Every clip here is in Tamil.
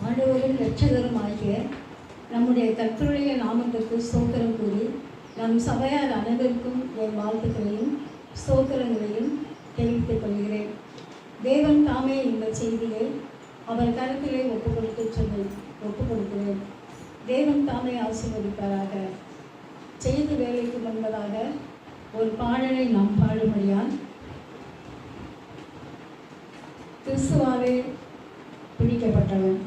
ஆண்டவரும் இரட்சகரும் ஆகிய நம்முடைய கர்த்தருடைய நாமத்திற்கு ஸ்தோத்திரம் கூறி நம் சபையார் அனைவருக்கும் என் வாழ்த்துக்களையும் ஸ்தோத்திரங்களையும் தெரிவித்துக் கொள்கிறேன். தேவன் தாமே இந்த செய்தியை அவர் கருத்திலே ஒப்புக் கொடுக்கிறேன். தேவன் தாமே ஆசீர்வதிப்பாராக. செய்தி வேலைக்கு முன்பதாக ஒரு பாடலை நாம் பாடும்படியால் கிறிஸ்துவாலே பிடிக்கப்பட்டவன்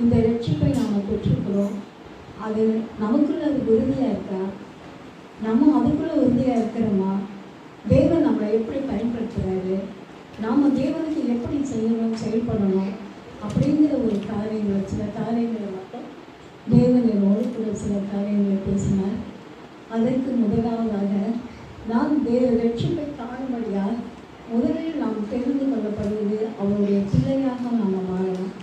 இந்த ரட்சிப்பை நாம் பெற்றுக்கிறோம். அது நமக்குள்ள அது உறுதியாக இருக்கா? நம்ம அதுக்குள்ளே உறுதியாக இருக்கிறோமா? தேவன் நம்மளை எப்படி பயன்படுத்துகிறாரு? நாம் தேவனுக்கு எப்படி செய்யணும், செயல்படணும் அப்படிங்கிற ஒரு காரியங்களை, சில காரியங்களை மட்டும் தேவன் என்னோடு கூட சில காரியங்களை பேசினார். அதற்கு முதலாவதாக நாம் ரட்சிப்பை காணும்படியால் முதலில் நாம் தெரிந்து கொள்ளப்படுவது அவருடைய பிள்ளையாக நாம் மாறணும்.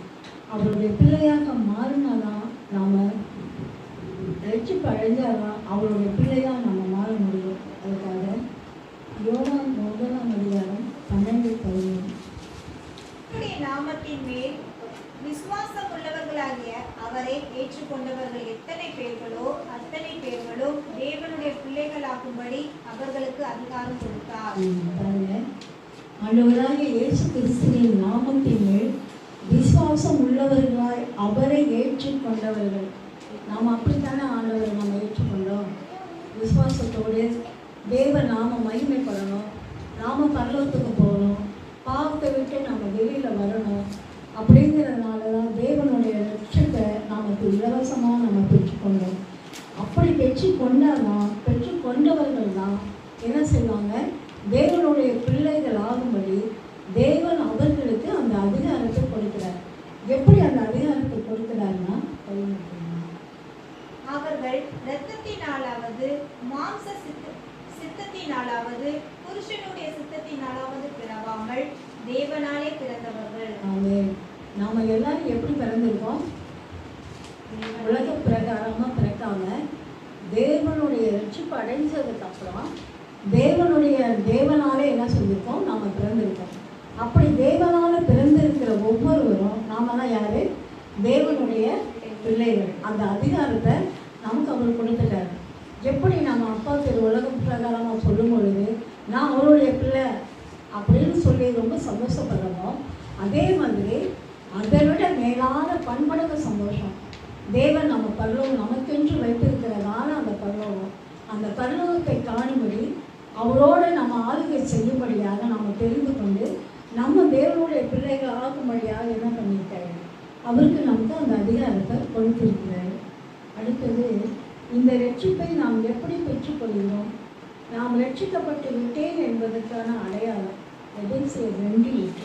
அவருடைய பிள்ளையாக மாறினாதான் நாம் ரட்சிப்பு அடைஞ்சாதான் அவருடைய பிள்ளையாக நம்ம மாற முடியும். அதுக்காக யோவான் 1:12 நாமத்தின் மேல் விசுவாசம் உள்ளவர்களாகிய அவரை ஏற்றுக்கொண்டவர்கள் எத்தனை பேர்களோ அத்தனை பேர்களும் தேவனுடைய பிள்ளைகளாகும்படி அவர்களுக்கு அதிகாரம் கொடுத்தார். ஆண்டவராகிய இயேசு கிறிஸ்துவின் பரலோகத்துக்கு போகணும், பாவத்தை விட்டு நம்ம வெளியில் வரணும். அப்படிங்கிறதுனால தான் தேவனுடைய ரட்சத்தை நமக்கு இலவசமாக நம்ம பெற்றுக்கொண்டோம். அப்படி பெற்றுக்கொண்டவர்கள் தான் என்ன செய்வாங்க, தேவனுடைய பிள்ளைகள் ஆகும்படி தேவன் அவர்களுக்கு அந்த அதிகாரத்தை கொடுக்கிறார். எப்படி அந்த அதிகாரத்தை கொடுக்கிறாருன்னா, அவர்கள் இரத்தத்தினாலாவது மாம்ச சித்தத்தினாலாவது புருஷனுடைய சித்தத்தினாலாவது பிறவாமல் தேவனாலே பிறந்தவர்கள். ஆமென். நாம எல்லாரும் எப்படி பிறந்திருக்கோம்? உலக பிரகாரமா பிறக்காம தேவனுடைய ரட்சிப்பு அடைஞ்சதுக்கு அப்புறம் தேவனாலே என்ன சொல்லியிருக்கோம், நாம பிறந்திருக்கோம். அப்படி தேவனால பிறந்திருக்கிற ஒவ்வொருவரும் நாம தான் யாரு? தேவனுடைய பிள்ளைகள். அந்த அதிகாரத்தை நமக்கு அவர் கொடுத்துட்டாரு. எப்படி நம்ம அப்பா திரு உலக பிரகாரமாக சொல்லும் பொழுது நான் அவருடைய பிள்ளை அப்படின்னு சொல்லி ரொம்ப சந்தோஷப்படுறோமோ, அதே மாதிரி அதை விட மேலான பண்படகு சந்தோஷம் தேவன் நம்ம பரலோகம் நமக்கென்று வைத்திருக்கிறதான அந்த பரலோகத்தை காணும்படி அவரோடு நம்ம ஆளுகை செய்யும்படியாக நம்ம தெரிந்து கொண்டு நம்ம தேவனுடைய பிள்ளைகள் ஆகும்படியாக என்ன பண்ணியிருக்காரு, அவருக்கு நமக்கு அந்த அதிகாரத்தை கொடுத்திருக்கிறார். அடுத்தது, இந்த ரட்சிப்பை நாம் எப்படி பெற்றுக்கொள்கிறோம்? நாம் ரட்சிக்கப்பட்டு விட்டேன் என்பதற்கான அடையாளம் எபேசியர் 2:8.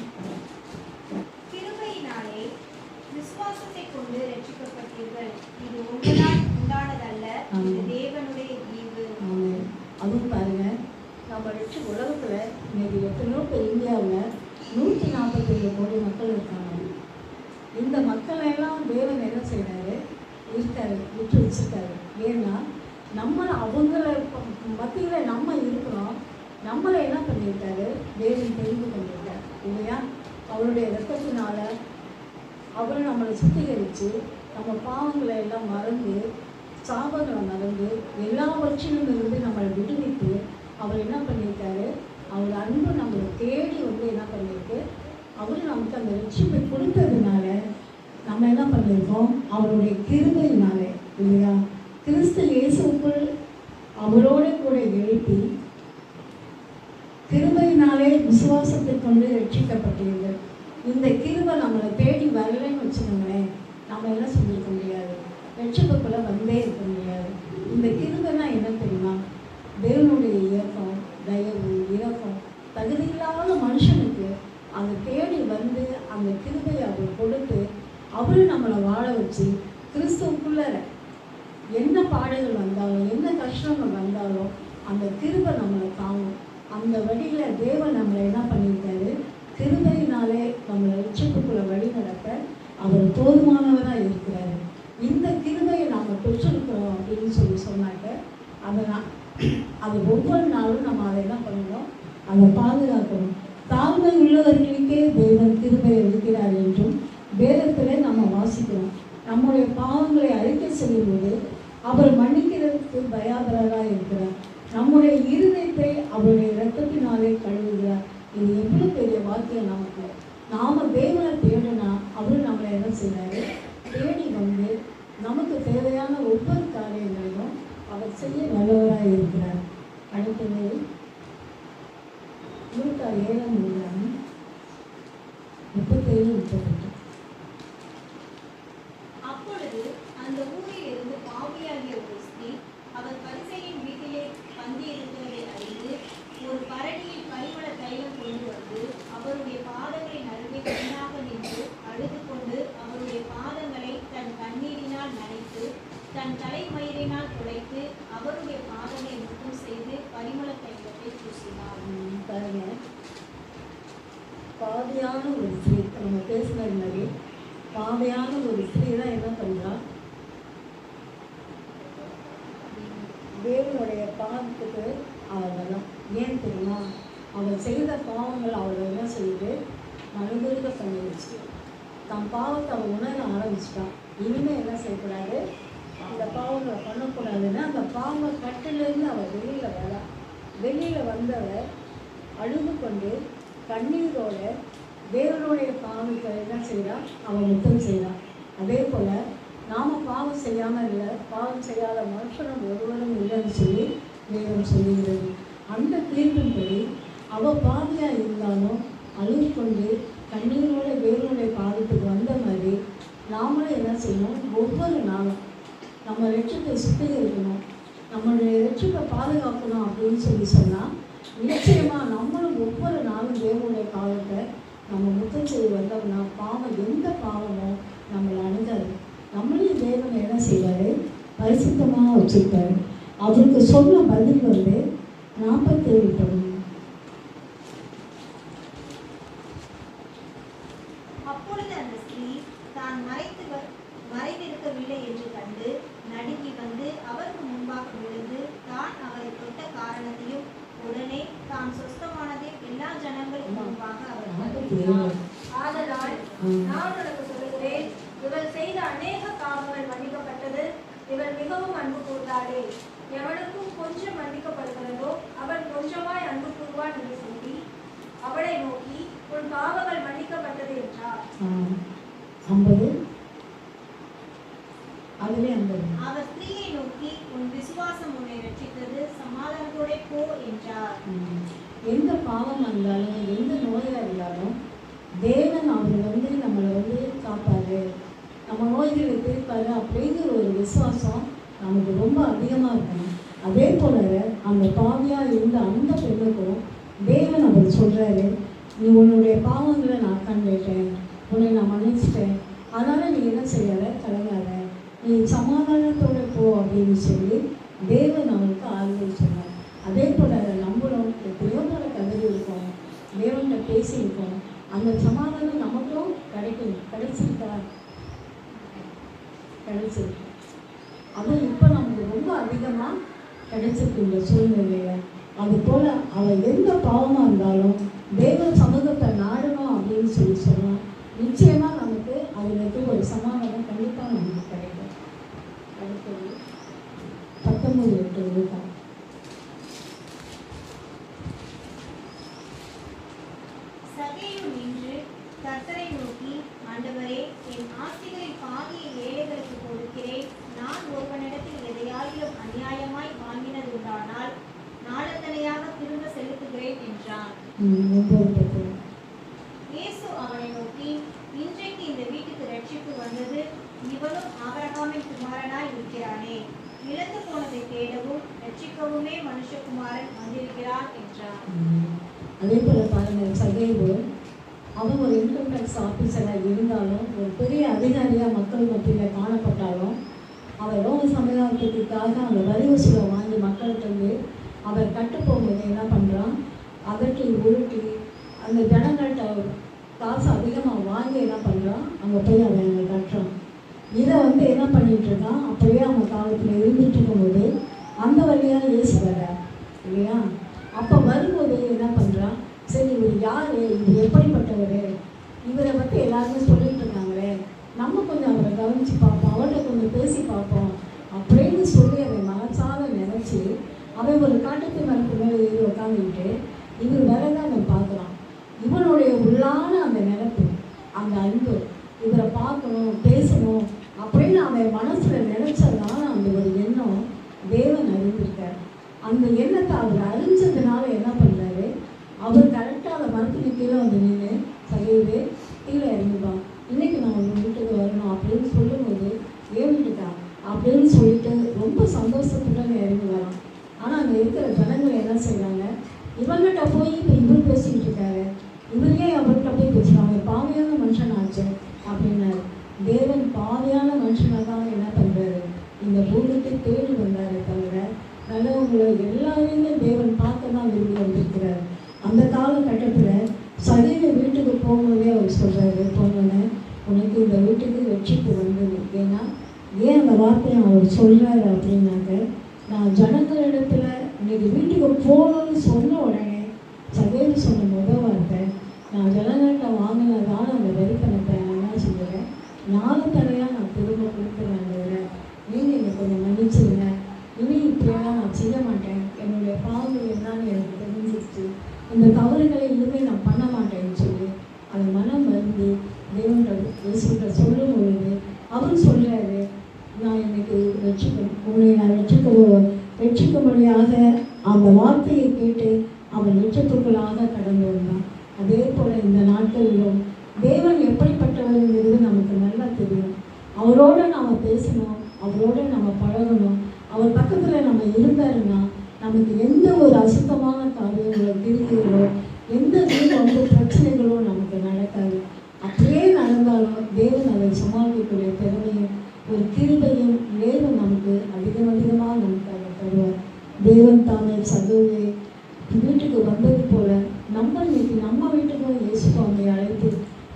கிருபையினாலே விசுவாசத்தை கொண்டு ரட்சிக்கப்பட்டீர்கள். இது உங்களால் உண்டானதல்ல, இது தேவனுடைய ஈவு. அதுவும் பாருங்க, நம்ம உலகத்தில் இன்னைக்கு எத்தனையோ பேர் இந்தியாவில் 147 கோடி மக்கள் இருக்காங்க. இந்த மக்களையெல்லாம் தேவன் என்ன செய்கிறாரு, விட்டு வச்சுருக்காரு. ஏன்னா அவங்கள மத்தியில் நம்ம இருக்கிறோம், நம்மளை என்ன பண்ணியிருக்காரு, தேவன் தெரிந்து கொண்டிருக்கார் இல்லையா? அவருடைய ரத்தத்தினால அவர் நம்மளை சுத்திகரித்து நம்ம பாவங்களை எல்லாம் மறந்து, சாபங்களை மறந்து, எல்லாவற்றிலும் இருந்து நம்மளை விடுவித்து அவர் என்ன பண்ணியிருக்காரு, அவர் அன்பு நம்மளை தேடி என்ன பண்ணியிருக்கு, அவர் நமக்கு அந்த ரட்சிப்பை கொடுத்ததுனால நம்ம என்ன பண்ணியிருக்கோம், அவருடைய கிருபையினாலே இல்லையா, கிறிஸ்து இயேசுக்குள் அவரோட கூட எழுப்பி கிருபையினாலே விசுவாசத்தை கொண்டு ரட்சிக்கப்பட்டீர்கள். இந்த கிருபை நம்மளை தேடி வரலைன்னு வச்சுக்கோங்களேன், நம்ம என்ன சொல்லியிருக்க முடியாது, ரட்சிப்புக்குள்ள வந்தே இருக்க முடியாது. இந்த கிருபைனா என்ன தெரியுமா? தேவனுடைய இயக்கம், தயவு, இரக்கம். தகுதியில்லாத மனுஷனுக்கு அதை தேடி வந்து அந்த கிருபையை அவர் கொடுத்து அவரு நம்மளை வாழ வச்சு கிறிஸ்துவுக்குள்ள என்ன பாடுகள் வந்தாலும் என்ன கஷ்டங்கள் வந்தாலும் அந்த கிருபை நம்மளை தாங்கும். அந்த வழியில் தேவன் நம்மளை என்ன பண்ணியிருக்காரு, கிருபையினாலே நம்மளை ரட்சிப்புக்குள்ள வழி நடக்க அவர் போதுமானவராக இருக்கிறாரு. இந்த கிருபையை நாம் பெற்றிருக்கிறோம் அப்படின்னு சொன்னாக்க அதை ஒவ்வொரு நாளும் நம்ம அதை என்ன பண்ணணும், அதை பாதுகாக்கணும். தாழ்மை உள்ளவர்களுக்கே தேவன் கிருபையை இருக்கிறார் என்றும் வேதத்தில் நம்ம வாசிக்கிறோம். நம்முடைய பாவங்களை அறிக்கை செய்யும்போது அவர் மன்னிக்கிறதுக்கு தயாராக இருக்கிறார். நம்முடைய இருதயத்தை அவருடைய இரத்தத்தினாலே கழுவுகிறார். இது எவ்வளோ பெரிய வாக்கியம் நமக்கு. நாம் தேவனை தேடினா அவர் நம்மளை என்ன செய்கிறாரு, தேடி வந்து நமக்கு தேவையான ஒவ்வொரு காரியங்களையும் அவர் செய்ய நல்லவராக இருக்கிறார். அடுத்தது லூக்கா 7:37-38. அப்பொழுது அந்த ஊரில் இருந்து பாவியாகிய ஒரு ஸ்திரீ அவர் பரிசேயன் வீட்டிலே பந்தி இருக்கிறதை அறிந்து ஒரு பரணியில் பரிமள தைலம் கொண்டு வந்து அவருடைய பாதங்களின் அருகே பெண்ணாக நின்று அழுது கொண்டு அவருடைய பாதங்களை தன் கண்ணீரினால் நனைத்து தன் தலைமயிரினால் துளைத்து அவருடைய பாதங்களை முத்தம் செய்து பரிமள தைலத்தை பூசினார். பாருங்க, பாவியான ஒரு ஸ்திரீ, நம்ம பேசுகிற மாதிரி பாவியான ஒரு ஸ்திரீ தான் என்ன பண்ணுறா, தேவனுடைய பாவத்துக்கு அவள் வரலாம். ஏன் தெரியுமா? அவள் செய்த பாவங்கள் அவளை என்ன செய்யுது, மனதுருக பண்ணிடுச்சு. தன் பாவத்தை அவள் உணர ஆரம்பிச்சிட்டான். இனிமேல் என்ன செய்யக்கூடாது, அந்த பாவங்களை பண்ணக்கூடாதுன்னு அந்த பாவ கட்டிலேருந்து அவள் வெளியில் வந்தவள் அழுது கொண்டு கண்ணீரோட தேவனுடைய பாவத்தை என்ன செய்கிறான், அவன் முத்தம் செய்கிறான். அதே போல் நாம் பாவம் செய்யாமல் இல்லை, பாவம் செய்யாத மனுஷனும் ஒருவரும் இல்லைன்னு சொல்லி தேவன் சொல்லுகிறது. அந்த தீர்ப்பின்படி அவள் பாவியாக இருந்தாலும் அழுது கொண்டு கண்ணீரோட தேவனுடைய பாதத்துக்கு வந்த மாதிரி நாமளும் என்ன செய்யணும்? ஒவ்வொரு நாளும் நம்ம ரட்சிப்பை சுத்திகரிக்கணும், நம்மளுடைய ரட்சிப்பை பாதுகாக்கணும் அப்படின்னு சொன்னால் நிச்சயமாக நம்மளும் ஒவ்வொரு நாளும் தேவனுடைய பாவத்தை நம்ம முத்தம் செய்து வந்தோம்னா பாவம் எந்த பாவமும் நம்மளை அணுகாது. நம்மளையும் தேவன் என்ன செய்வார்? பரிசுத்தமாக வச்சுருப்பார். அவருக்கு சொன்ன பதில் 47 படம். அப்பொழுது அந்த ஸ்திரீ தான் மறைந்திருக்கவில்லை என்று கண்டு நடுங்கி வந்து அவருக்கு முன்பாக விழுந்து தான் அவரை தொட்ட காரணத்தையும் உடனே தான் சொஸ்தமானதை எல்லா ஜனங்களுக்கும் முன்பாக அவர் அறிவித்தார். ஆதலால் நான் உனக்கு சொல்லுகிறேன், இவள் செய்த அநேக பாவங்கள் மன்னிக்கப்பட்டது, இவள் மிகவும் அன்பு கூர்ந்தாளே. எவனுக்கும் கொஞ்சம் மன்னிக்கப்படுகிறதோ அவன் கொஞ்சமாய் அன்பு கூறுவான் என்று சொல்லி அவளை நோக்கி உன் பாவங்கள் மன்னிக்கப்பட்டது என்றார். 50 அதிலே 50. அவர் ஸ்திரீயை நோக்கி உன் விசுவாசம் உன்னை ரட்சித்தது, சமாதானத்தோட போ என்றார். எந்த பாவம் இருந்தாலும் எந்த நோயாக இருந்தாலும் தேவன் அவர் நம்மளை காப்பாரு, நம்ம நோய்களை தீர்ப்பாரு அப்படிங்கிற ஒரு விசுவாசம் நமக்கு ரொம்ப அதிகமாக இருக்கணும். அதே போல அந்த பாவியாக இருந்த அந்த பெண்ணுக்கும் தேவன் அவர் சொல்கிறாரு, நீ உன்னுடைய பாவங்களை நான் கண்டுட்டேன், உன்னை நான் மன்னிச்சிட்டேன், அதனால் நீ என்ன செய்யாத, கலங்காத, நீ சமாதானத்தோடு போ அப்படின்னு சொல்லி தேவன் அவனுக்கு ஆறுதல் சொன்னார். அதே போல் நம்மளும் எத்தனையோ நாள் கதறி இருக்கோம், தேவன்கிட்ட பேசியிருக்கோம், அந்த சமாதானம் நமக்கும் கிடைச்சிருக்கா? கிடைச்சிருக்கு. அதுவும் இப்போ நமக்கு ரொம்ப அதிகமாக கிடைச்சிருக்கு இந்த சூழ்நிலையில். அதுபோல் அவள் எந்த பாவமாக இருந்தாலும் தேவ சமூகத்தை நாடணும் அப்படின்னு சொன்னால் நிச்சயமாக நமக்கு அதில் ஒரு சமாதானம் கண்டிப்பாக நமக்கு கிடைக்கும். அடுத்தது 19:8 தான். சகேயு நின்று கர்த்தரை நோக்கி, ஆண்டவரே, என் ஆஸ்திகளில் பாதியை ஏழைகளுக்கு கொடுக்கிறேன். நான் ஒருவனிடத்தில் எதையாயிலும் அநியாயமாய் வாங்கினதுண்டானால் நாளத்தனையாக திரும்ப செலுத்துகிறேன் என்றான். இயேசு அவனை நோக்கி, இன்றைக்கு இந்த வீட்டுக்கு ரட்சிப்பு வந்தது, இவனும் ஆபிரகாமின் குமாரனாய் இருக்கிறானே. இழந்து போனதை தேடவும் ரட்சிக்கவுமே மனுஷகுமாரன் வந்திருக்கிறான் என்றார். அதே போல பாருங்க, சகேயு அவன் ஒரு இன்கம் டேக்ஸ் ஆஃபீஸராக இருந்தாலும் ஒரு பெரிய அதிகாரியாக மக்கள் மத்தியில் காணப்பட்டாலும் அவர் ரோம சமுதாயத்துக்காக அந்த வரி வசூலை வாங்கி மக்கள்கிட்ட அவர் கட்டுப்போகும்போது என்ன பண்ணுறான்? அதட்டி உருட்டி அந்த ஜனங்கள்கிட்ட காசு அதிகமாக வாங்கி என்ன பண்ணுறான்? அங்கே போய் அவன் அங்கே கட்டுறான். இதை என்ன பண்ணிகிட்டு இருக்கான்? அப்படியே அவங்க காலத்தில் இருந்துட்டு இருக்கும்போது அந்த வழியாக இயேசு வர்றார் இல்லையா? அப்போ வரும்போது என்ன பண்ணுறான்? சரி, இவர் யார், இவர் எப்படிப்பட்டவர், இவரை பற்றி எல்லாருமே சொல்லிட்டு இருக்காங்களே, நம்ம கொஞ்சம் அவரை கவனித்து பார்ப்போம், அவர்கிட்ட கொஞ்சம் பேசி பார்ப்போம் அப்படின்னு சொல்லி அதை மனசார நினச்சி அவன் ஒரு காட்டுக்கு மரத்து மேலே ஏறி உட்காந்துக்கிட்டு இவர் வரதான் அவன் பார்க்குறான். இவனுடைய உள்ளான அந்த நினைப்பு, அந்த அன்பு, இவரை பார்க்கணும், பேசணும் அப்படின்னு அவன் மனசில் நினச்சதுனால அந்த ஒரு எண்ணம் தேவன் அறிந்திருக்கார். அந்த எண்ணத்தை அவர் அறிஞ்சதுனால என்ன பண்ணுறாரு? அவர் கரெக்டாக அந்த மரத்துக்கு கீழே நின்று, சகையவே கீழே இறங்குவான், இன்னைக்கு நான் உங்கள் வீட்டுக்கு வரணும் அப்படின்னு சொல்லும்போது ஏறிட்டுட்டா அப்படின்னு சொல்லிட்டு ரொம்ப சந்தோஷத்துடன் இறங்கி வரான். ஆனால் அங்கே இருக்கிற ஜனங்கள் என்ன செய்கிறாங்க? இவங்ககிட்ட போய் இப்போ இவர் பேசிக்கிட்டு இருக்காரு, இவரே அவர்கிட்ட போய் பேசுகிறாங்க, பாவியான மனுஷன் ஆச்சு அப்படின்னாரு. தேவன் பாவியான மனுஷனாக தான் என்ன பண்ணுறாரு? இந்த பூமிக்கு தேடி வந்தாரே தவிர நல்லவங்களை எல்லாரையுமே தேவன் பார்க்க தான் விரும்பி வந்திருக்கிறார். அந்த காலகட்டத்தில் சகையு வீட்டுக்கு போகும்போதே அவர் சொல்கிறாரு, போனோன்னே உனக்கு இந்த வீட்டுக்கு ரட்சிப்பு வந்தது. ஏன்னா ஏன் அந்த வார்த்தையை அவர் சொல்கிறாரு அப்படின்னாக்க, நான் ஜனங்களிடத்தில் இன்னைக்கு வீட்டுக்கு போகணும்னு சொன்ன உடனே சகையு சொன்ன முதல் வார்த்தை, நான் ஜனங்கள்கிட்ட வாங்கினதான அந்த வரிப்பணத்தை நான் என்ன சொல்கிறேன், 4 தடையாக நான் திரும்ப கொடுத்துருவேன், நீங்கள் என்னை கொஞ்சம் மன்னிச்சிருங்க, இனி இப்படியெல்லாம் நான் செய்ய மாட்டேன், என்னுடைய பாவங்கள் என்னன்னு எனக்கு தெரிஞ்சிருச்சு, இந்த தவறுகளை இனிமேல் நான் பண்ண மாட்டேன்னு சொல்லி அது மனம் வந்து தேவன்கிட்ட சொல்லும் பொழுது அவர் சொல்கிறாரு, நான் இன்னைக்கு உன்னை நான் ரட்சிக்கும்படியாக அந்த வார்த்தையை கேட்டு அவன் வெளிச்சத்துக்குள்ளாக கடந்து வந்தான். அதே போல் இந்த நாட்களிலும் தேவன் எப்படிப்பட்டவர்ங்கிறது நமக்கு நல்லா தெரியும். அவரோட நாம் பேசணும், அவரோட நம்ம பழகணும். அவர் பக்கத்தில் நம்ம இருந்தாருன்னா நமக்கு எந்த ஒரு அசுத்தமான காரியங்களோ கிரிகளோ எந்த பிரச்சனைகளோ நமக்கு நடக்காது. அப்படியே நடந்தாலும் தேவன் அதை சமாளிக்கக்கூடிய திறமையும் ஒரு கிருபையும் தேவன் நமக்கு அதிகமாக நமக்கு அதை தருவார். தேவன் தாமே சகோதரி வீட்டுக்கு வந்தது போல இன்னைக்கு நம்ம வீட்டுக்கும் இயேசு சுவாமியை அழைத்து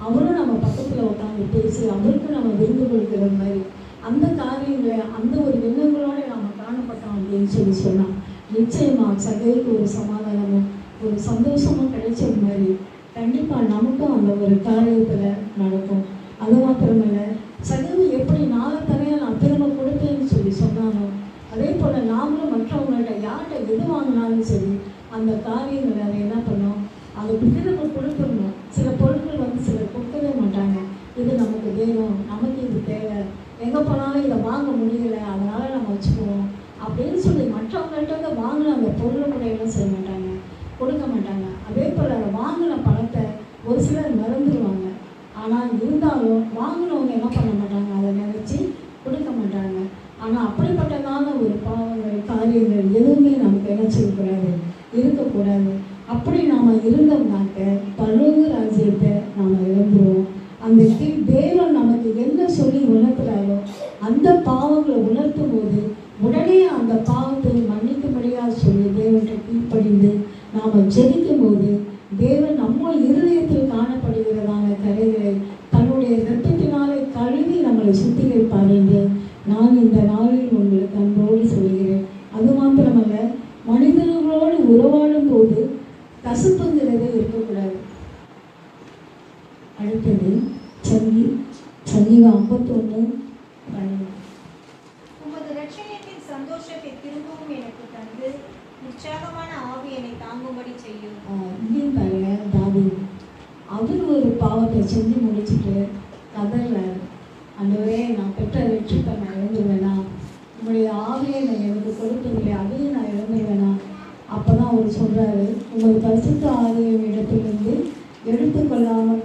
அவரும் நம்ம பக்கத்தில் உட்காந்து பேசி அவருக்கும் நம்ம விருந்து கொடுக்கிற மாதிரி அந்த காரியங்களை அந்த ஒரு எண்ணங்களோடு நம்ம காணப்பட்டோம் அப்படின்னு சொன்னால் நிச்சயமாக சகைக்கு ஒரு சமாதானமும் ஒரு சந்தோஷமும் கிடைச்சது மாதிரி கண்டிப்பாக நமக்கும் அந்த ஒரு காரியத்தில் நடக்கும். அது மாத்திரமில்லை, சகைவு எப்படி நாளைத்தனையாக நான் திரும்ப கொடுத்தேன்னு சொன்னானோ அதே போல் நாமளும் மற்றவங்கள்ட்ட யார்கிட்ட எது வாங்கினாலும் சரி அந்த காரியங்களை அதை என்ன பண்ணோம், அதுக்கு திரும்ப கொடுத்துடணும். சில பொருட்கள் சிலர் கொடுக்கவே மாட்டாங்க. இது நமக்கு வேணும், நமக்கு இது தேவை, எங்கே போனாலும் இதை வாங்க முடியலை அதனால் நம்ம வச்சுக்குவோம் அப்படின்னு மற்றவங்கள்ட்ட வாங்கின அந்த பொருளை கூட என்ன செய்ய மாட்டாங்க, கொடுக்க மாட்டாங்க. அதே போல் அதை வாங்கின பணத்தை ஒரு சிலர் மறந்துடுவாங்க. ஆனால் இருந்தாலும் வாங்கினவங்க என்ன பண்ண மாட்டாங்க, அதை நினச்சி கொடுக்க மாட்டாங்க. ஆனால் அப்படிப்பட்டதான ஒரு பாவங்கள் காரியங்கள் எதுவுமே நமக்கு என்ன செய்யக்கூடாது, இருக்கக்கூடாது. அப்படி நாம் இருந்தோம்னாக்க பரலோக ராஜ்யத்தை நாம் இழந்துருவோம். அந்த தேவன் நமக்கு என்ன சொல்லி உணர்த்துறாரோ அந்த பாவங்களை உணர்த்தும் போது உடனே அந்த பாவத்தை மன்னிக்கும்படியாக சொல்லி தேவன்கிட்ட கீழ்ப்படிந்து நாம் ஜெபிக்கும் போது தேவன் நம்ம இருதயத்தில் காணப்படுகிறதான கரைகளை தன்னுடைய இரத்தத்தினாலே கழுவி நம்மளை சுத்திகரிப்பார் என்று நான் இந்த நாளில் உங்களுக்கு அன்போடு சொல்கிறேன். அது மாத்திரமல்ல, மனிதர்களோடு உறவாடும் போது கசப்புங்கிறது இருக்கக்கூடாது. அடுத்தது சங்கீதம் 51:12. உமது இரட்சணியத்தின் சந்தோஷத்தை திரும்பவும் எனக்கு தந்து உற்சாகமான ஆவி என்னை தாங்கும்படி செய்யும். இங்கேயும் பாருங்க, தாவீது அவர் ஒரு பாவத்தை செஞ்சு முடிச்சுட்டு கதறாரு, ஆண்டவரே நான் பெற்ற ரட்சிப்பை நான் இழந்துருவேனா, உங்களுடைய ஆவியை நான் எனக்கு கொடுத்ததில்லை அதையும் நான் இழந்துருவேனா. அப்போ தான் அவர் சொல்கிறாரு, உங்கள் பரிசுத்த ஆவியின் இடத்திலிருந்து எடுத்துக்கொள்ளாமல்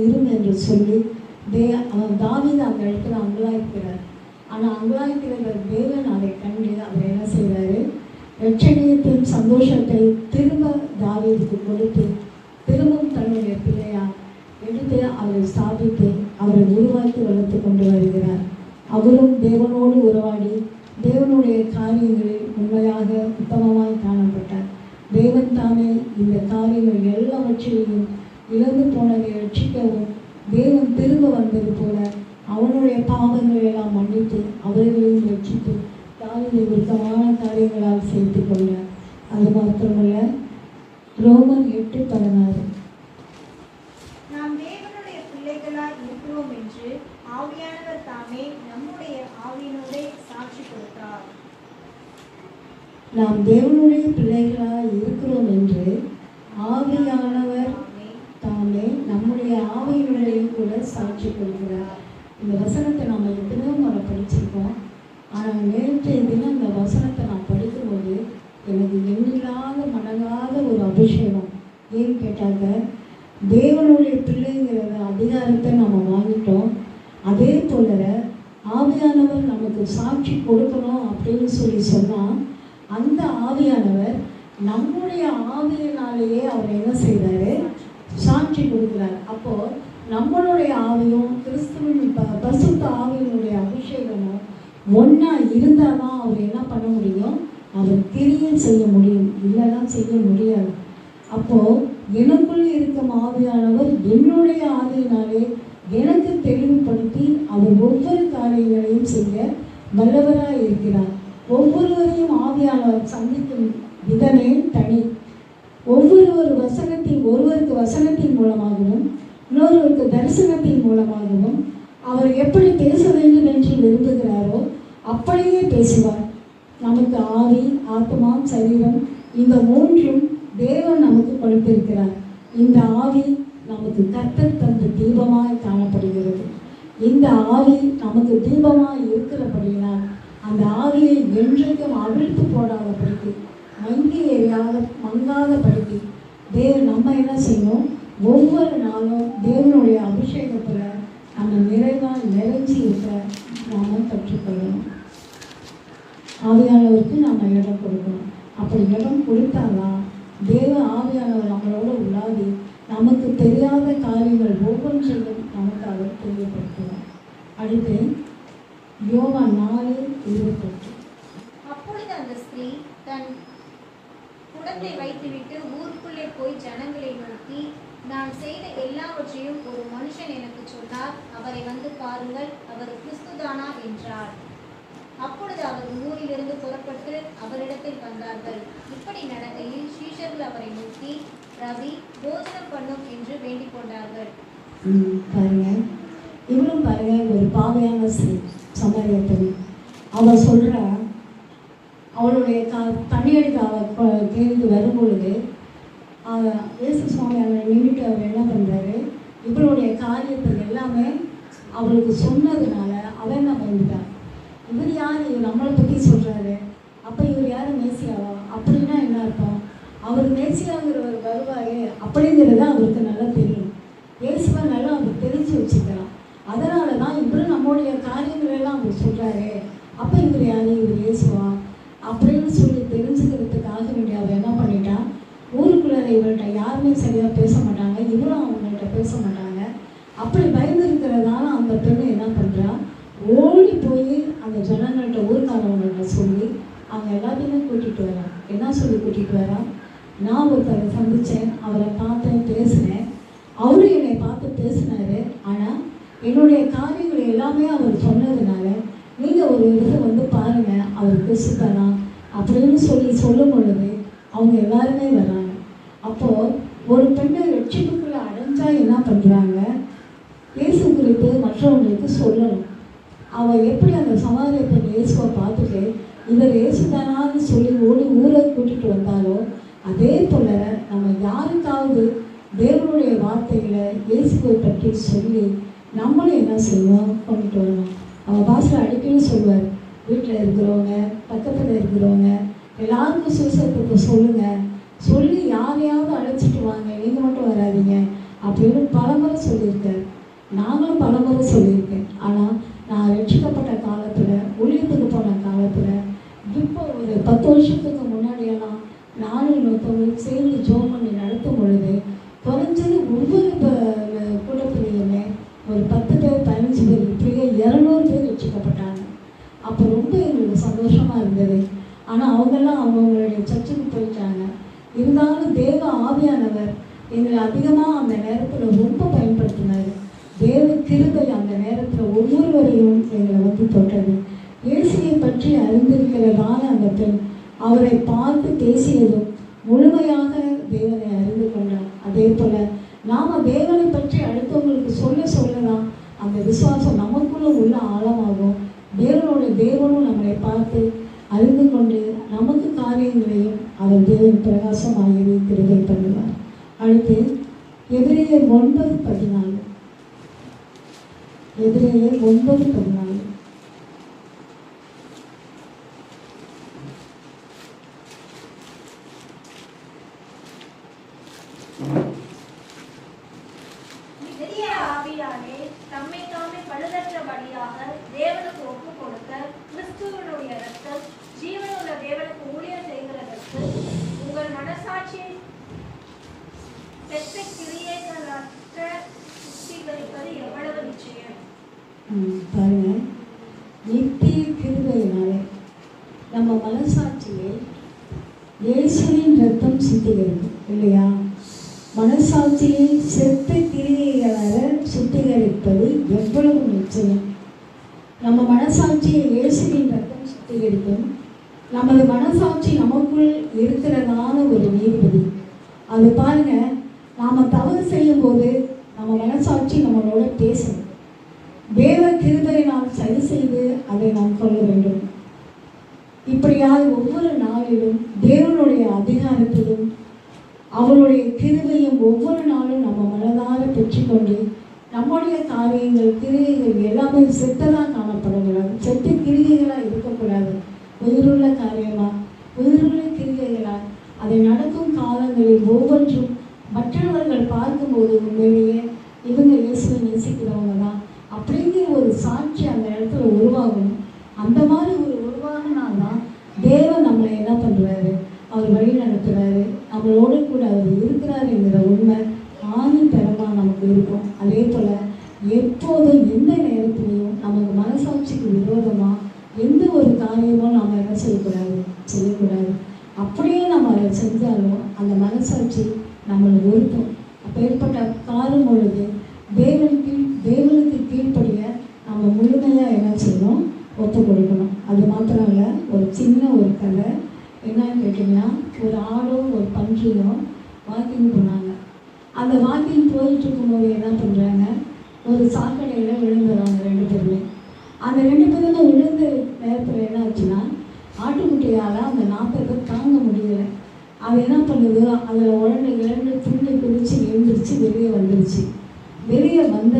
இரும் என்று சொல்லி தாவீது அந்த இடத்துல அங்கலாய்க்கிறார். ஆனால் அங்கலாய்க்கிற தேவன் அதை கண்டு அவர் என்ன செய்கிறாரு, இரட்சணியத்தின் சந்தோஷத்தை திரும்ப தாவீதுக்கு கொடுத்து திரும்பவும் தன்னுடைய பிள்ளையார் எடுத்து அவரை ஸ்தாபித்து அவரை உருவாக்கி வளர்த்து கொண்டு வருகிறார். அவரும் தேவனோடு உறவாடி தேவனுடைய காரியங்களில் உண்மையாக உத்தமமாய் காணப்பட்டார். தேவன் தானே இந்த காரியங்கள் எல்லாவற்றையும் இழந்து போனதை ரட்சிக்கவும் தேவன் திரும்ப வந்தது போல அவனுடைய பாவங்களை எல்லாம் மன்னித்து அவர்களையும் ரட்சித்து தாவீதை விருத்தமான காரியங்களால் சேர்த்து கொண்டார். அது மாத்திரமல்ல, ரோமர் 8:16 நாம் தேவனுடைய பிள்ளைகளாய் இருக்கிறோம் என்று ஆவியானவர் தாமே நம்முடைய ஆவியினோடே சாட்சி கொடுத்தார். நாம் தேவனுடைய பிள்ளைகளாய் இருக்கிறோம் என்று ஆவியானவர் தாமே நம்முடைய ஆவியினுடையும் கூட சாட்சி கொடுக்கிறார். இந்த வசனத்தை நாம் எத்தனையோ முறை படிச்சிருக்கோம். ஆனால் நேற்றைய தினம் இந்த வசனத்தை நான் படிக்கும்போது எனக்கு எண்ணில்லாத மடங்காத ஒரு அபிஷேகம். ஏன்னு கேட்டாங்க, தேவனுடைய பிள்ளைங்கிற அதிகாரத்தை நம்ம வாங்கிட்டோம். அதே போல ஆவியானவர் நமக்கு சாட்சி கொடுக்கணும் அப்படின்னு சொன்னால் அந்த ஆவியானவர் நம்முடைய ஆவியினாலேயே அவர் என்ன செய்கிறாரு, சாட்சி கொடுக்குறார். அப்போது நம்மளுடைய ஆவியும் கிறிஸ்துவின் பரிசுத்த ஆவியினுடைய அபிஷேகமும் ஒன்றா இருந்தால் தான் அவர் என்ன பண்ண முடியும், அவர் கிரியை செய்ய முடியும், இல்லைன்னா செய்ய முடியாது. அப்போது எனக்குள்ளே இருக்கும் ஆவியானவர் என்னுடைய ஆவியினாலே எனக்கு தெளிவுபடுத்தி அவர் ஒவ்வொரு காரியங்களையும் செய்ய வல்லவராக இருக்கிறார். ஒவ்வொருவரையும் ஆவியானவர் சந்திக்கும் விதமே தனி. ஒவ்வொருவருக்கு வசனத்தின் மூலமாகவும் இன்னொருவருக்கு தரிசனத்தின் மூலமாகவும் அவர் எப்படி பேச வேண்டும் என்று விரும்புகிறாரோ அப்படியே பேசுவார். நமக்கு ஆவி, ஆத்மா, சரீரம் இந்த மூன்றும் தேவன் நமக்கு கொடுத்திருக்கிறார். இந்த ஆவி நமக்கு கர்த்தர் தந்த தீபமாய் காணப்படுகிறது. இந்த ஆவி நமக்கு தீபமாய் இருக்கிறபடினால் அந்த ஆவியை என்றைக்கும் அவிழ்த்து போடாதபடிக்கு மங்கி எரியாத மங்காதபடிக்கு நம்ம என்ன செய்யணும்? ஒவ்வொரு நாளும் தேவனுடைய அபிஷேகத்தில் நம்ம நிறைவாக நிறைஞ்சி இருக்க நாம் கற்றுக்கொள்ளணும். ஆவியானவருக்கு நம்ம இடம் கொடுக்கணும். அப்படி இடம் கொடுத்தாதான் தேவ ஆவியானவர் நம்மளோட உள்ளாதி நமக்கு தெரியாத காரியங்கள் ஒவ்வொன்றையும் நமக்கு அவர் தெரியப்படுத்துவார். அடுத்து யோவான் 4:28. அப்பொழுது அந்த ஸ்திரீ தன் குடத்தை வைத்துவிட்டு ஊருக்குள்ளே போய் ஜனங்களை நோக்கி, நான் செய்த எல்லாவற்றையும் ஒரு மனுஷன் எனக்கு சொன்னார், அவரை வந்து பாருங்கள், அவர் கிறிஸ்துதானா என்றார். அப்பொழுது அவர் ஊரிலிருந்து புறப்பட்டு அவரிடத்தில் வந்தார்கள். இப்படி நடக்கையில் சீஷர்கள் அவரை நோக்கி, ரவி, போஜனம் பண்ணும் என்று வேண்டிக் கொண்டார்கள். பாருங்க, இவளும் பாருங்க ஒரு பாவையான சமாரியத்தில் அவள் சொல்கிறா, அவளுடைய தண்ணி எடுக்க அவள் கேள்வி வரும்பொழுது இயேசு சுவாமி அவளை நின்றுட்டு அவர் என்ன பண்ணுறாரு, இவளுடைய காரியத்தை எல்லாமே அவளுக்கு சொன்னதுனால அவன் என்ன பண்ணிட்டான், இவர் யார், இவர் நம்மளை பற்றி சொல்கிறாரு, அப்போ இவர் யார் மேசியாவா? அப்படின்னா என்ன அர்த்தம்? அவர் மேசியாங்கிறவர் வருவார் அப்படிங்கிறது அவருக்கு நல்லா தெரியும். இயேசுவை நல்லா அவர் தெரிஞ்சு வச்சுக்கலாம். அதனால தான் இவரும் நம்மளுடைய காரியங்களெல்லாம் அவர் சொல்கிறாரு, அப்போ இவர் யார், இவர் இயேசுவா அப்படின்னு சொல்லி தெரிஞ்சுக்கிறதுக்காக வேண்டிய அவள் என்ன பண்ணிட்டான், ஊருக்குள்ளே இவர்கிட்ட யாருமே சரியாக பேச மாட்டாங்க, இவரும் அவங்கள்ட்ட பேச மாட்டாங்க. அப்படி பயந்து இருக்கிறதால அந்த பெண்ணு என்ன பண்ணுறா, ஓடி போய் அந்த ஜனங்கள்கிட்ட ஊருக்காரவங்கள்ட்ட சொல்லி அவங்க எல்லாத்தையுமே கூட்டிகிட்டு வரான். என்ன சொல்லி கூட்டிகிட்டு வரான், நான் ஒருத்தரை சந்தித்தேன், அவரை பார்த்தேன், பேசினேன், அவரும் என்னை பார்த்து பேசினார், ஆனால் என்னுடைய காரியங்களை எல்லாமே அவர் சொன்னதுனால நீங்கள் ஒரு இடத்தை வந்து பாருங்கள், அவர் கிறிஸ்துதானா அப்படின்னு சொல்லும் பொழுது அவங்க எல்லாருமே வராங்க. அப்போது ஒரு பெண்ணை ரட்சிப்புக்குள்ளே அடைஞ்சா என்ன பண்ணுறாங்க, இயேசு குறித்து மற்றவங்களுக்கு சொல்லணும். அவள் எப்படி அந்த சமாரிய பெண் இயேசுவை பார்த்துட்டு இவர் இயேசுதானான்னு சொல்லி ஓடி ஊரை கூட்டிகிட்டு வந்தாலோ, அதே போல் நம்ம யாருக்காவது தேவனுடைய வார்த்தைகளை இயேசுவை பற்றி சொல்லி நம்மளும் என்ன செய்வோம், கொண்டுட்டு வரணும். அவள் பாஸ்டர் அடிக்கடி சொல்லுவார், வீட்டில் இருக்கிறவங்க பக்கத்தில் இருக்கிறவங்க எல்லாருக்கும் சுவிசேஷத்தை சொல்லுங்கள், சொல்லி யாரையாவது அழைச்சிட்டு வாங்க, நீங்கள் மட்டும் வராதிங்க அப்படின்னு பலமுறை சொல்லியிருக்கார். நாங்களும் பலமுறை சொல்லியிருக்கேன். ஆனால் நான் ரட்சிக்கப்பட்ட காலத்தில், ஊழியத்துக்கு போன காலத்தில், இப்போ ஒரு 10 வருஷத்துக்கு முன்னாடியெல்லாம் நானும் இன்னொருத்தவங்களுக்கு சேர்ந்து ஜோம் பண்ணி நடத்தும் பொழுது குறைஞ்சது ஒவ்வொரு கூட்டத்திலையுமே ஒரு 10 பேர் 15 பேர் இப்படியே 200 பேர் ரட்சிக்கப்பட்டாங்க. அப்போ ரொம்ப எங்களுக்கு சந்தோஷமாக இருந்தது. ஆனால் அவங்கெல்லாம் அவங்களுடைய சர்ச்சுக்கு போயிட்டாங்க. இருந்தாலும் தேவ ஆவியானவர் எங்களை அதிகமாக அந்த நேரத்தில் ரொம்ப பயன்படுத்தினார். தேவ கிருபை அந்த நேரத்தில் ஒவ்வொருவரையும் எங்களை வந்து தொட்டது. இயேசுவை பற்றி அறிந்திருக்கிறதான அந்த பெண் அவரை பார்த்து பேசியதும் முழுமையாக தேவனை அறிந்து கொண்டார். அதே போல் நாம் தேவனை பற்றி அடுத்தவங்களுக்கு சொல்லலாம், அந்த விசுவாசம் நமக்குள்ள உள்ள ஆழமாகும். தேவனும் நம்மளை பார்த்து அறிந்து கொண்டு நமக்கு காரியங்களையும் அவர் தேவன் பிரகாசமாகவே கிருபை பண்ணுவார். அடுத்து எபிரேயர் 9:14. எபிரேயர் 9:14. ஆவியானே தம்மை தாமே பழுதற்றபடியாக தேவனுக்கு ஒப்பு கொடுத்த கிறிஸ்துவனுடைய ரத்தம் ஜீவனுள்ள தேவனுக்கு ஊழியம் செய்கிறதற்கு உங்கள் மனசாட்சியை பெற்ற கிரியைகளற்ற சுத்திகரிப்பது எவ்வளவு நிச்சயம். பாருங்க, நித்திய கிருபையினாலே நம்ம மனசாட்சியை இயேசுவின் ரத்தம் சுத்திகரிக்கும் இல்லையா? மனசாட்சியை செத்த கிரியைகளால் சுத்திகரிப்பது எவ்வளவு நிச்சயம். நம்ம மனசாட்சியை இயேசுவின் ரத்தம் சுத்திகரிக்கும். நமது மனசாட்சி நமக்குள் இருக்கிறதான ஒரு நீதிபதி. அது பாருங்க, நாம் தவறு செய்யும் போது நம்ம மனசாட்சி நம்மளோட பேசணும். தேவ கிருபையினால் சரி செய்து அதை நாம் கொள்ள வேண்டும். இப்படியாக ஒவ்வொரு நாளிலும் தேவனுடைய அதிகாரத்தையும் அவருடைய கிருபையும் ஒவ்வொரு நாளும் நம்ம மனதார பெற்றுக்கொண்டு நம்முடைய காரியங்கள் கிரியைகள் எல்லாமே செத்ததாக காணப்படக்கூடாது. செத்த கிரியைகளாக இருக்கக்கூடாது. உயிருள்ள காரியமாக உயிருள்ள கிரியைகளாக உண்மையிலேயே இவங்க இயேசுவை நேசிக்கிறவங்க தான் அப்படிங்கிற ஒரு சாட்சி அந்த இடத்துல உருவாகணும். அந்த மாதிரி ஒரு உருவாகினால்தான் தேவன் நம்மளை என்ன பண்ணுறாரு, அவர் வழி நடத்துகிறாரு, நம்மளோட கூட அவர் இருக்கிறாருங்கிற உண்மை ஆணித்தரமாக நமக்கு இருக்கும். அதே போல் எப்போதும் எந்த நேரத்துலையும் நமக்கு மனசாட்சிக்கு விரோதமாக எந்த ஒரு காரியமும் நாம் என்ன செய்யக்கூடாது. அப்படியே நம்ம அதை செஞ்சாலும் அந்த மனசாட்சி நம்மளை ஒருக்கும். அப்போ ஏற்பட்ட காலம் பொழுது தேவனுக்கு கீழ்ப்படிய நம்ம முழுமையாக என்ன செய்யணும், ஒப்பு கொடுக்கணும். அது மாத்திரம் இல்லை, ஒரு சின்ன ஒரு கதை என்னன்னு கேட்டிங்கன்னா, ஒரு ஆடும் ஒரு பன்றியும் வாக்கிங் போனாங்க. அந்த வாக்கிங் போயிட்டு இருக்கும்போது என்ன பண்ணுறாங்க, ஒரு சாக்கடையில் விழுந்துடுறாங்க 2 பேருமே. அந்த 2 பேருமே விழுந்த நேரத்தில் என்ன ஆச்சுன்னா, ஆட்டுக்குட்டியால் அந்த 40 பேர் தாங்க முடியலை. அது என்ன பண்ணுது, அதில் உடனே துள்ளி குதிச்சு எழுந்திரிச்சு வெளியே வந்துருச்சு. வெளியே வந்து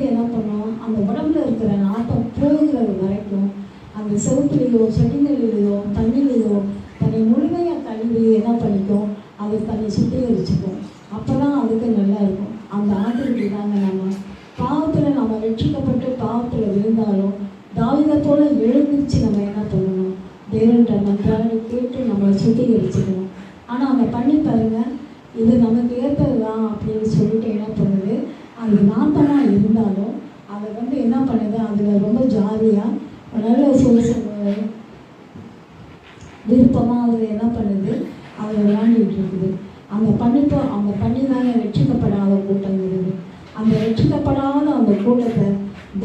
என்ன பண்ணோம், அந்த உடம்புல இருக்கிற நாட்டம் போகிறது வரைக்கும் அந்த செவத்துலேயோ செடிகளிலேயோ தண்ணிலேயோ தன்னை முழுமையாக கழுவி என்ன பண்ணிக்கும், அதை தன்னை சுத்திகரிச்சுக்கும். அப்போ தான் அதுக்கு நல்லா இருக்கும். அந்த ஆட்டுக்குட்டி தாங்க நம்ம பாவத்தில் நம்ம ரட்சிக்கப்பட்டு பாவத்தில் விழுந்தாலும் தாவீதை போல எழுந்திருச்சு நம்ம என்ன பண்ணணும், தேவன்கிட்ட மன்றாடி கேட்டு நம்மளை சுத்திகரிச்சுக்கணும். ஆனால் அந்த பண்ணி பாருங்க, இது நமக்கு ஏற்பதுதான் அப்படின்னு சொல்லிட்டு என்ன பண்ணுது, அது நாட்டமாக இருந்தாலும் அதை என்ன பண்ணுது, அதில் ரொம்ப ஜாலியாக நல்ல விருப்பமாக அதில் என்ன பண்ணுது, அதில் விளையாண்டுட்டு இருக்குது. அந்த பண்ணி தானே ரட்சிக்கப்படாத கூட்டங்கிறது. அந்த ரட்சிக்கப்படாத அந்த கூட்டத்தை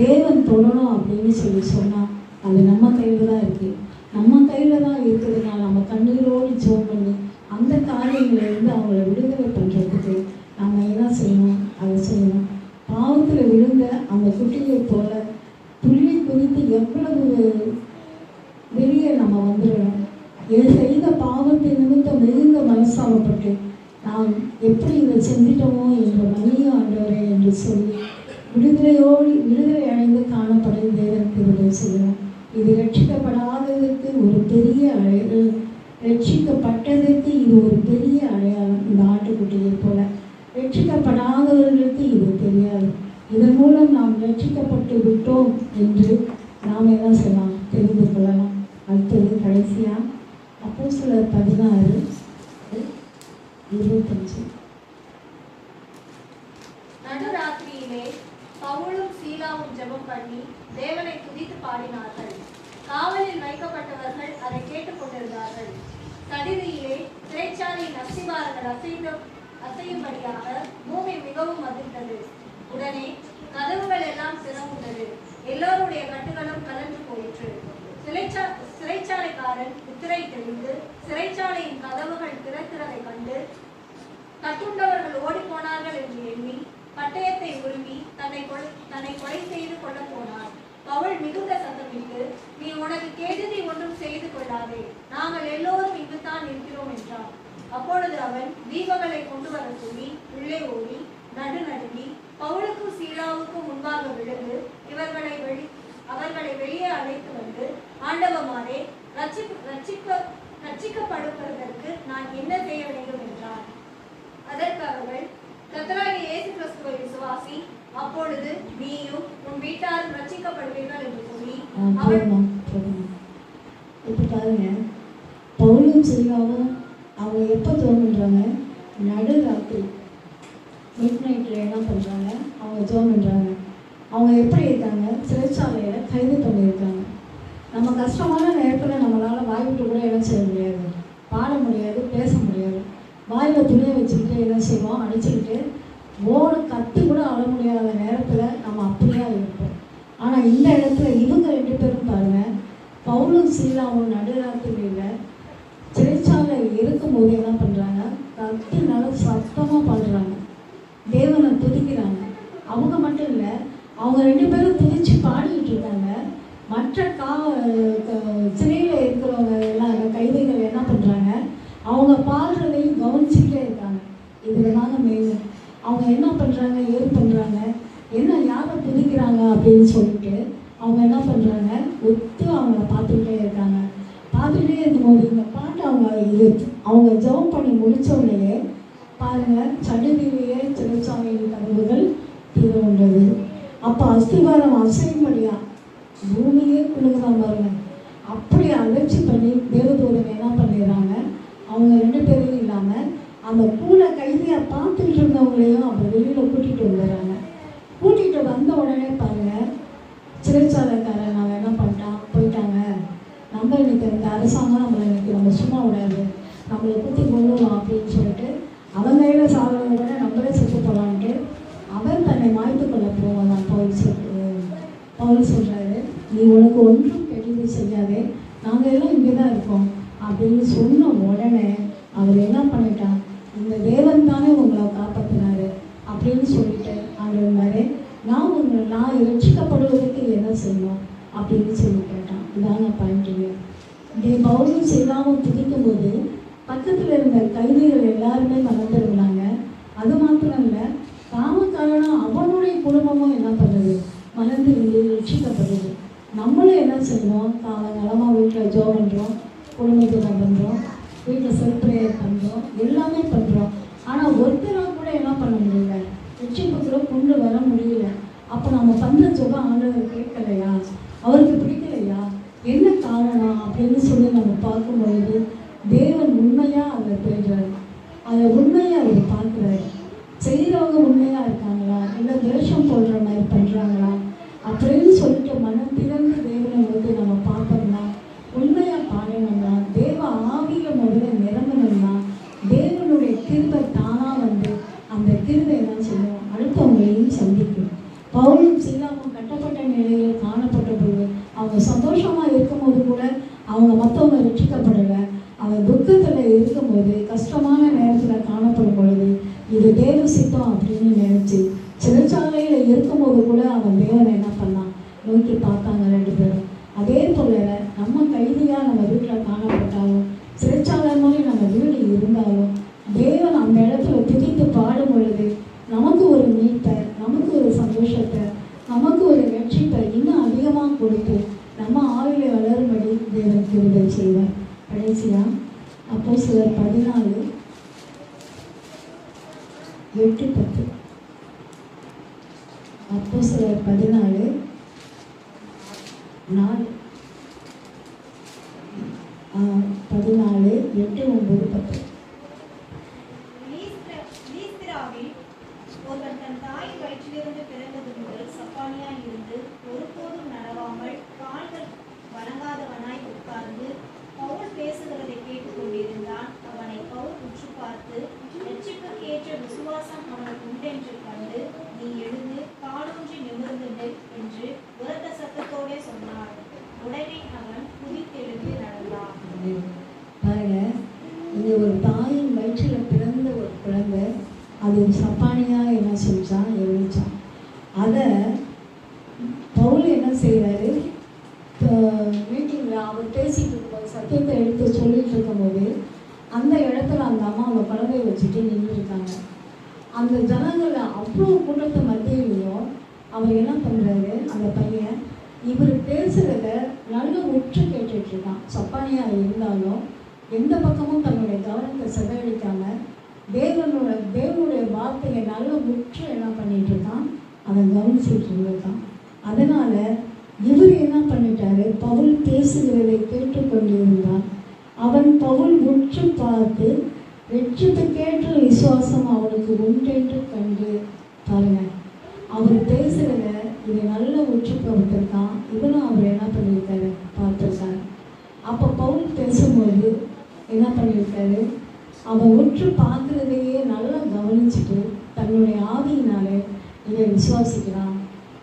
தேவன் தொடணும் அப்படின்னு சொன்னால் அது நம்ம கையில் தான் இருக்குது. நம்ம கையில் தான் இருக்குதுன்னா நம்ம கண்ணீரோடு ஜெபம் பண்ணி அந்த காரியங்களிலிருந்து அவங்கள விடுதலை பண்ணுறதுக்கு நம்ம என்ன செய்யணும், அதை செய்யணும். பாவத்தில் விழுந்த அந்த குட்டியை போல துள்ளி குதித்து எவ்வளவு வெளியே நம்ம வந்துடணும். செய்த பாவத்தை நிமித்தம் மிகுந்த மனசாபப்பட்டு நாம் எப்படி இதை செஞ்சிட்டோமோ என்ற மன்னியும் ஆண்டவரே என்று சொல்லி விடுதலை அடைந்து காணப்படும் தேவனுக்கு விடுதலை செய்யணும். இது ரட்சிக்கப்படாததற்கு ஒரு பெரிய ரட்சிக்கப்பட்டதற்கு இது ஒரு பெரிய அடையாளம். இந்த ஆட்டுக்குட்டியை போல ரட்சிக்கப்படாதவர்களுக்கு இது தெரியாது. இதன் மூலம் நாம் ரட்சிக்கப்பட்டு விட்டோம் என்று நாம் என்ன செய்யலாம், தெரிந்து கொள்ளலாம். அடுத்தது கடைசியாக அப்போஸ்தலர் 16:25. நடுராத்திரியிலே பவுலும் சீலாவும் ஜெபம் பண்ணி தேவனை துதித்து பாடினார்கள். காவலில் வைக்கப்பட்டவர்கள் அதை கேட்டுக் கொண்டிருந்தார்கள். சடிதியிலே சிறைச்சாலையின் அஸ்திவாரங்கள் அசையும்படியாக பூமி மிகவும் அதிர்ந்தது. உடனே கதவுகள் எல்லாம் திறந்தது. எல்லோருடைய கட்டுகளும் கலந்து போயிற்று. சிறைச்சாலைக்காரன் முத்திரை தெளிந்து சிறைச்சாலையின் கதவுகள் திறக்கிறதை கண்டு கட்டுண்டவர்கள் ஓடி போனார்கள் என்று எண்ணி பட்டயத்தை உருவி தன்னை கொலை செய்து கொள்ள போனார். பவுல் மிகுந்த சத்தமிட்டு, நீ உனக்கு கெடுதி ஒன்றும் செய்து கொள்ளாதே, நாங்கள் எல்லோரும் இங்குதான் இருக்கிறோம் என்றார். அப்பொழுது அவன் தீபங்களை கொண்டு வர சொல்லி உள்ளே ஓடி நடுநடுங்கி பவுலுக்கும் சீலாவுக்கும் முன்பாக விழுந்து அவர்களை வெளியே அழைத்து வந்து, ஆண்டவமாரே, ரட்சிக்கப்படுவதற்கு நான் என்ன செய்ய வேண்டும் என்றார். அதற்கு அவர்கள், கர்த்தராகிய இயேசு கிறிஸ்துவை விசுவாசி, அப்பொழுது நீயும் உன் வீட்டாரும் ரட்சிக்கப்படுவீர்கள் என்று சொல்லி இப்போ பாருங்க, பவுலும் சீலாவும் அவங்க எப்போ ஜெபம் பண்ணுறாங்க, நடுராத்திரி மிட் நைட்டில் என்ன பண்ணுறாங்க, அவங்க ஜெபம் பண்ணுறாங்க. அவங்க எப்படி இருக்காங்க, சிறைச்சாலையில் கைது பண்ணியிருக்காங்க. நம்ம கஷ்டமான நேரத்தில் நம்மளால் வாய் விட்டு கூட என்ன செய்ய முடியாது, பாட முடியாது, பேச முடியாது. வாயில் துணியை வச்சுக்கிட்டு என்ன செய்வோம், அடிச்சுக்கிட்டு கத்தி கூட அழ முடியாத நேரத்தில் நம்ம அப்படியே இருப்போம். ஆனால் இந்த இடத்துல இவங்க 2 பேரும் பாருங்கள், பவுலும் சீலாவும் நடுராத்திரியில் சிறைச்சாலை இருக்கும்போது என்ன பண்ணுறாங்க, கத்தி நல்லா சத்தமாக பாடுறாங்க, தேவனை துதிக்கிறாங்க. அவங்க மட்டும் இல்லை, அவங்க 2 பேரும் துதிச்சு பாடிக்கிட்டு இருக்காங்க. மற்ற சிறையில் இருக்கிறவங்க எல்லாம் கைதிகள் என்ன பண்ணுறாங்க, அவங்க பாடுறதையும் கவனிச்சுக்கிட்டே இருக்காங்க. இதில் தாங்க மெயின். அவங்க என்ன பண்ணுறாங்க, ஏது பண்ணுறாங்க, என்ன யாரை துதிக்கிறாங்க அப்படின்னு சொல்லிட்டு அவங்க என்ன பண்ணுறாங்க, ஒத்து அவங்கள பார்த்துக்கிட்டே இருக்காங்க. பார்த்துக்கிட்டே இருக்கும்போது இந்த பாட்டு அவங்க ஜெபம் பண்ணி முடித்தோடனே பாருங்க, சடுதியிலேயே சிறைச்சாலையின் கதவுகள் திறவுண்டது. அப்போ அஸ்திவாரம் அசையும்படியா பூமியே குழுங்குதான் பாருங்க. அப்படி அலட்சி பண்ணி தேவதூதன் என்ன பண்ணிடுறாங்க, அவங்க 2 பேரும் இல்லாமல் அந்த கூட கைதியாக பார்த்துக்கிட்டு இருந்தவங்களையும் அவங்க வெளியில் கூட்டிகிட்டு வந்துடுறாங்க. கூட்டிகிட்டு வந்த உடனே பாருங்கள், சிறைச்சாலைக்காரன் அவன் என்ன பண்ணிட்டான், போயிட்டாங்க. நம்ம இன்னைக்கு இந்த அரசாங்கம் நம்மளை இன்னைக்கு நம்ம சும்மா விடாது, நம்மளை குத்தி கொள்ளுவோம் அப்படின்னு சொல்லிட்டு அவன் கையில் சாகிறத விட நம்மளே செத்து போகலான்ட்டு அவன் தன்னை மாய்த்து கொள்ள போவான். பவுல் சொல்கிறாரு, நீ உனக்கு ஒன்றும் கெடுதி செய்யாதே, நாங்கள் எல்லாம் இங்கே தான் இருக்கோம் அப்படின்னு சொன்ன உடனே அவர் என்ன பண்ணிட்டான், இந்த தேவன் தானே உங்களை காப்பாற்றினாரு அப்படின்னு சொல்லிட்டு ஆண்டவனாரே, நான் ரட்சிக்கப்படுவதற்கு என்ன செய்யணும் அப்படின்னு சொல்லி கேட்டான். இதாங்க பாயிண்ட்டுங்க. பவுலும் செய்யாமல் துதிக்கும் போது பக்கத்தில் இருந்த கைதிகள் எல்லாருமே மறந்துருந்தாங்க. அது மாத்திரம் இல்லை, காமக்காரனும் அவனுடைய குடும்பமும் என்ன பண்ணுது, மறந்து இருந்து ரட்சிக்கப்படுது. நம்மளும் என்ன செய்யணும், காலங்காலமாக வீட்டில் ஜோம் பண்ணுறோம், குடும்பத்தில் பண்ணுறோம், வீட்டில் செல்ஃப் ப்ரேயர் பண்ணுறோம், எல்லாமே பண்ணுறோம். ஆனால் ஒருத்தராக கூட என்ன பண்ண முடியல, ரட்சிப்புக்குள்ளே கொண்டு வர முடியல. அப்போ நம்ம பண்ணுற ஜெபம் ஆண்டவர் கேட்கலையா, அவருக்கு பிடிக்கலையா, என்ன காரணம் அப்படின்னு சொல்லி நம்ம பார்க்கும்பொழுது தேவன் உண்மையாக அதை தேடுறாரு, அதை உண்மையாக அவர் பார்க்குறாரு. செய்கிறவங்க உண்மையாக இருக்காங்களா, இல்லை வேஷம் போடுற மாதிரி பண்ணுறாங்களா அப்படின்னு சொல்லிட்டு மனம் திறந்து தேவனை வந்து நம்ம பார்த்தோம்னா, உண்மையாக பாடணும்னா, தேவ ஆவியில் முதல்ல நிரம்பணும்னா, தேவனுடைய கிருபை தானாக வந்து அந்த கிருபை என்ன செய்யும், அடுத்தவங்களையும் சந்திக்கும். பவுலும் சீலாவும் கட்டப்பட்ட நிலையில் காணப்பட்ட பொழுது அவங்க சந்தோஷமாக இருக்கும்போது கூட அவங்க மற்றவங்க ரட்சிக்கப்படலை. அவன் துக்கத்தில் இருக்கும்போது, கஷ்டமான நேரத்தில் காணப்படும் பொழுது இது தேவ சித்தம் அப்படின்னு நினச்சி சிறைச்சாலையில் இருக்கும்போது கூட அவன் தேவனை என்ன பண்ணான், நோக்கி பார்த்தாங்க 2 பேரும். அதே போல் நம்ம கைதியாக நம்ம வீட்டில் காணப்பட்டாலும், சிறைச்சாலை மாதிரி நம்ம வீடு இருந்தாலும், தேவன் அந்த இடத்துல துதித்து பாடும் பொழுது நமக்கு ஒரு மீட்பை, நமக்கு ஒரு சந்தோஷத்தை, நமக்கு ஒரு ரட்சிப்பை இன்னும் அதிகமாக கொடுத்து நம்ம ஆவிலே வளரும்படி தேவன் கிருபை செய்வார். கடைசியாக அப்போஸ்தலர் 14:8-10. அப்போஸ்தலர் 14:4 14:8-9-10. லீஸ்திராவில் ஒருவன் தன் தாயின் வயிற்றிலிருந்து பிறந்தது முதல் சப்பானியாய் இருந்து ஒருபோதும் நடவாமல் கால்கள் வணங்காதவனாய் உட்கார்ந்து பவுல் பேசுகிறதை கேட்டுக்கொண்டிருந்தான். அவனை பவுல் உற்று பார்த்து, ரட்சிப்புக்கேற்ற விசுவாசம் அவனுக்கு உண்டென்று கண்டு, நீ எழுந்து காலூன்றி நிமிர்ந்து நெல் என்று உரத்த சத்தத்தோடே சொன்னார். உடனே அவன் குதித்தெழுந்து நடந்தான். பாருங்க, இங்கே ஒரு தாயின் வயிற்றில் பிறந்த ஒரு குழந்தை, அது சப்பானியாக என்ன செஞ்சான், எழுதிச்சான். அதை பவுல் என்ன செய்கிறாரு, மீட்டிங்கில் அவர் பேசிகிட்டு இருக்கும்போது, சத்தியத்தை எடுத்து சொல்லிட்டு இருக்கும்போது, அந்த இடத்துல அந்த அம்மா அந்த குழந்தைய வச்சுட்டு நின்றுருக்காங்க. அந்த ஜனங்களை அவ்வளோ கூட்டத்து மத்தியிலையும் அவர் என்ன பண்ணுறாரு, அந்த பையன் இவர் பேசுகிறத நல்ல உற்று கேட்டுட்ருக்கான். சப்பானியாக இருந்தாலும் எந்த பக்கமும் தன்னுடைய கவனத்தை செலவழிக்காமல் தேவனுடைய வார்த்தையை நல்ல உற்று என்ன பண்ணிட்டு இருக்கான், அதை கவனிச்சுட்டு இருந்திருக்கான். அதனால் இவர் என்ன பண்ணிட்டாரு, பவுல் பேசுகிறதை கேட்டுக்கொண்டிருந்தான். அவன் பவுல் உற்று பார்த்து ரட்சிப்புக்கேற்ற விசுவாசம் அவனுக்கு உண்டென்று கண்டு. பாருங்க, அவர் பேசுகிறத இதை நல்ல உற்று பார்த்துருக்கான். இவனும் அவர் என்ன பண்ணியிருக்காரு, பார்த்துருக்காரு. அப்போ பவுல் பேசும்போது என்ன பண்ணியிருக்காரு, அவன் உற்று பார்க்குறதையே நல்லா கவனிச்சுட்டு தன்னுடைய ஆவியினாலே இதை விசுவாசிக்கிறான்.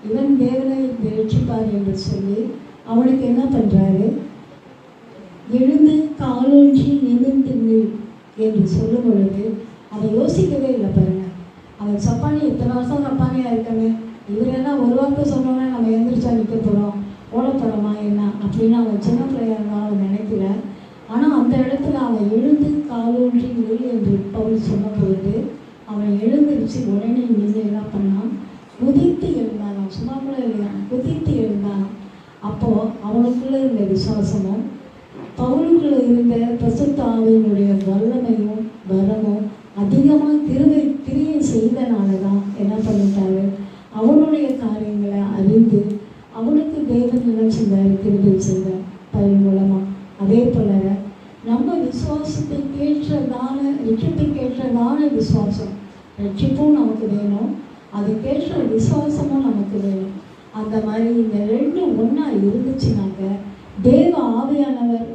இவன் தேவனை ரட்சிப்பார் என்று சொல்லி அவனுக்கு என்ன பண்ணுறாரு, எழுந்து காலூன்றி நிமிர்ந்து நில் என்று சொல்லும் பொழுது அவன் யோசிக்கவே இல்லை. பாருங்க, அவன் சப்பானி இத்தனை வருஷம் சப்பானியாக இருக்கானே, இவர் என்ன ஒரு வார்த்தை சொன்னோன்னா நம்ம எந்திரிச்சா நிற்க போகிறோம், ஓடப்போகிறோமா என்ன அப்படின்னு அவன் சின்ன பிள்ளையாக இருந்தால் அவன் நினைக்கல. ஆனால் அந்த இடத்துல அவன் எழுந்து காலூன்றி நில் என்று பவுல் சொன்ன பொழுது அவன் எழுந்திருச்சு உடனே நின்று என்ன பண்ணான், குதித்து எழுந்தான். சும்மா கூட இல்லையா, குதித்து எழுந்தான். அப்போது அவனுக்குள்ளே இருந்த விசுவாசமும் பவுலுக்குள்ளே இருந்த பரிசுத்த ஆவியினுடைய வல்லமையும் வரமும் அதிகமாக கிரியை செய்தனால தான் என்ன பண்ணிட்டாரு, அவனுடைய காரியங்களை அறிந்து அவனுக்கு தேவன் என்ன செய்தார், கிருபை செய்தார் பையன் மூலமாக. அதே போல நம்ம விசுவாசத்துக்கு ஏற்றதான ரட்சிப்புக்கு ஏற்றதான விசுவாசம், ரட்சிப்பும் நமக்கு வேணும், அதுக்கேற்ற விசுவாசமும் நமக்கு வேணும். அந்த மாதிரி இந்த ரெண்டும் ஒன்றா இருந்துச்சுனாக்க தேவ ஆவியானவர்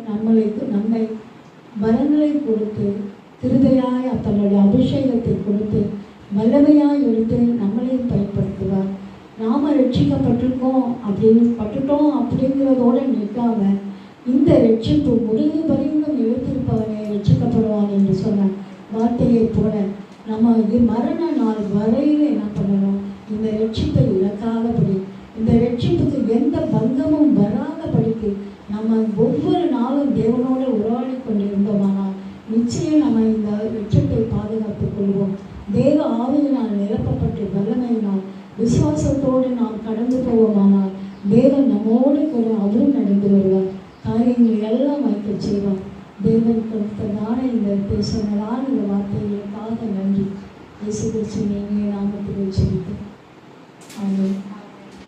நம்மை வரங்களை கொடுத்து கிருபையாய் தன்னுடைய அபிஷேகத்தை கொடுத்து வல்லமையாய் எடுத்து நம்மளையும் பயன்படுத்துவார். நாம் ரட்சிக்கப்பட்டிருக்கோம் பட்டுட்டோம் அப்படிங்கிறதோடு நிற்காம இந்த ரட்சிப்பு முடிவு வரைக்கும் இழுத்திருப்பவனே ரட்சிக்கப்படுவான் என்று சொன்ன வார்த்தையை போல நம்ம மரண நாள் வரையில் என்ன பண்ணணும், இந்த ரட்சிப்பை இழக்காதபடி, இந்த ரட்சிப்புக்கு எந்த பங்கமும் வராதபடிக்கு நம்ம ஒவ்வொரு நாளும் தேவனோடு உறவாடி கொண்டிருந்தோமானால் நிச்சயம் நம்ம இந்த ரட்சிப்பை பாதுகாத்துக் கொள்வோம். தேவ ஆவியினால் நிரப்பப்பட்டு வல்லமையினால் விசுவாசத்தோடு நாம் கடந்து போவோமானால் தேவன் நம்மோடு கூட அவரும் நடந்து வருவார், காரியங்கள் எல்லாம் வைக்க செய்வார். தேவன் கொடுத்ததான இந்த பேசுனதான இந்த வார்த்தைகளுக்காக நன்றி. இயேசு கிறிஸ்துவின் இனிய நாமத்தில் ஜெபிக்கிறேன். ஆமென்.